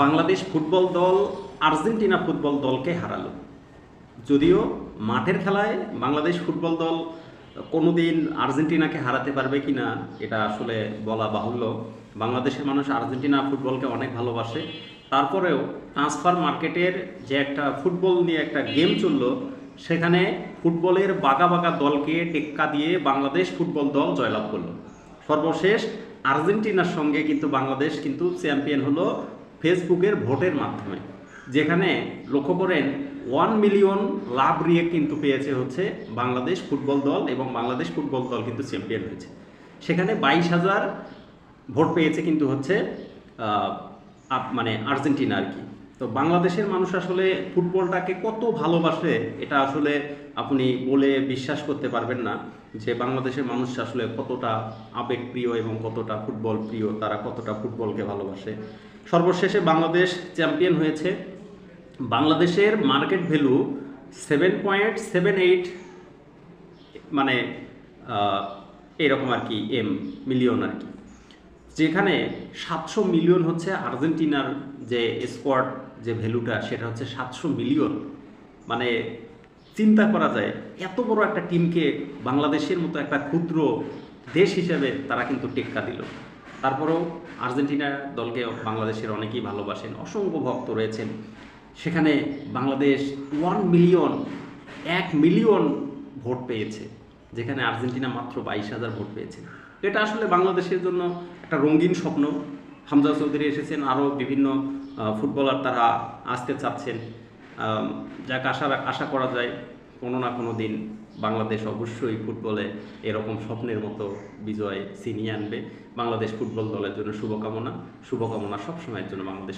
Bangladesh football দল Argentina football দলকে হারালো। যদিও মাঠের খেলায় বাংলাদেশ ফুটবল দল কোনোদিন আর্জেন্টিনাকে হারাতে পারবে কি না এটা আসলে বলা বাহুল্য। বাংলাদেশের মানুষ আর্জেন্টিনা ফুটবলকে অনেক ভালোবাসে। তারপরেও ট্রান্সফার মার্কেটের যে একটা ফুটবল নিয়ে একটা গেম চললো, সেখানে ফুটবলের বাঁকা বাঁকা দলকে টেক্কা দিয়ে বাংলাদেশ ফুটবল দল জয়লাভ করলো। সর্বশেষ আর্জেন্টিনার সঙ্গে কিন্তু বাংলাদেশ কিন্তু চ্যাম্পিয়ন হলো ফেসবুকের ভোটের মাধ্যমে, যেখানে লক্ষ্য করেন 1 মিলিয়ন লাভ রিয়েক্ট কিন্তু পেয়েছে হচ্ছে বাংলাদেশ ফুটবল দল, এবং বাংলাদেশ ফুটবল দল কিন্তু চ্যাম্পিয়ন হয়েছে। সেখানে 22,000 ভোট পেয়েছে কিন্তু হচ্ছে মানে আর্জেন্টিনা আর কি। তো বাংলাদেশের মানুষ আসলে ফুটবলটাকে কত ভালোবাসে এটা আসলে আপনি বলে বিশ্বাস করতে পারবেন না, যে বাংলাদেশের মানুষ আসলে কতটা আবেগপ্রিয় এবং কতটা ফুটবল প্রিয়, তারা কতটা ফুটবলকে ভালোবাসে। সর্বশেষে বাংলাদেশ চ্যাম্পিয়ন হয়েছে। বাংলাদেশের মার্কেট ভ্যালু 7.78, মানে এরকম আর কি, মিলিয়ন আর কি, যেখানে 700 মিলিয়ন হচ্ছে আর্জেন্টিনার যে স্কোয়াড, যে ভ্যালুটা সেটা হচ্ছে 700 মিলিয়ন। মানে চিন্তা করা যায় এত বড় একটা টিমকে বাংলাদেশের মতো একটা ক্ষুদ্র দেশ হিসেবে তারা কিন্তু টেক্কা দিল। তারপরেও আর্জেন্টিনা দলকে বাংলাদেশের অনেকেই ভালোবাসেন, অসংখ্য ভক্ত রয়েছেন। সেখানে বাংলাদেশ 1 মিলিয়ন ভোট পেয়েছে, যেখানে আর্জেন্টিনা মাত্র 22,000 ভোট পেয়েছে। এটা আসলে বাংলাদেশের জন্য একটা রঙিন স্বপ্ন। হামজা চৌধুরী এসেছেন, আরও বিভিন্ন ফুটবলার তারা আসতে চাচ্ছেন। যাক, আশা করা যায় কোনো না কোনো দিন বাংলাদেশ অবশ্যই ফুটবলে এরকম স্বপ্নের মতো বিজয় ছিনিয়ে আনবে। বাংলাদেশ ফুটবল দলের জন্য শুভকামনা সবসময়ের জন্য বাংলাদেশ।